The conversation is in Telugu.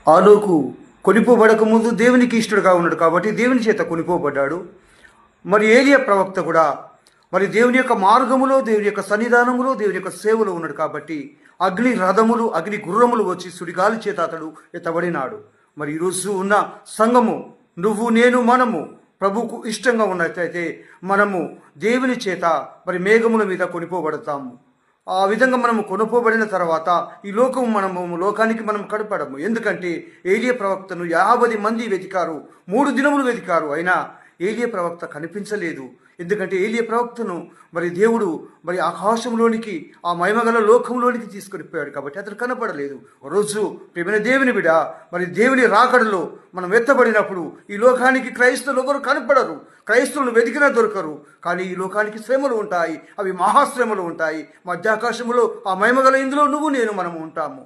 ఆలోకు కొనిపోబడక ముందు దేవునికి ఇష్టడుగా ఉన్నాడు కాబట్టి దేవుని చేత కొనిపోబడ్డాడు. మరి ఏలియా ప్రవక్త కూడా మరి దేవుని యొక్క మార్గములో, దేవుని యొక్క సన్నిధానములో, దేవుని యొక్క సేవలో ఉన్నాడు కాబట్టి అగ్ని రథములు, అగ్ని గుర్రములు వచ్చి సుడిగాలి చేత అతడు ఎత్తబడినాడు. మరి ఈరోజు ఉన్న సంఘము, నువ్వు, నేను, మనము ప్రభువుకు ఇష్టంగా ఉన్నట్లయితే మనము దేవుని చేత మరి మేఘముల మీద కొనిపోబడతాము. ఆ విధంగా మనము కొనుపోబడిన తర్వాత ఈ లోకానికి మనం కనపడము. ఎందుకంటే ఏలియా ప్రవక్తను 50 మంది వెతికారు, 3 దినములు వెతికారు, అయినా ఏలియా ప్రవక్త కనిపించలేదు. ఎందుకంటే ఏలియా ప్రవక్తను మరి దేవుడు మరి ఆకాశంలోనికి, ఆ మహిమగల లోకంలోనికి తీసుకొని పోయాడు కాబట్టి అతను కనపడలేదు. రోజు ప్రియమైన దేవుని బిడ్డ, మరి దేవుని రాకడలో మనం ఎత్తబడినప్పుడు ఈ లోకానికి క్రైస్తవులు ఎవరు కనపడరు, క్రైస్తవులను వెతికినా దొరకరు. కానీ ఈ లోకానికి శ్రమలు ఉంటాయి, అవి మహాశ్రమలు ఉంటాయి. మధ్యాకాశములో ఆ మహిమగల ఇందులో నువ్వు, నేను, మనము ఉంటాము.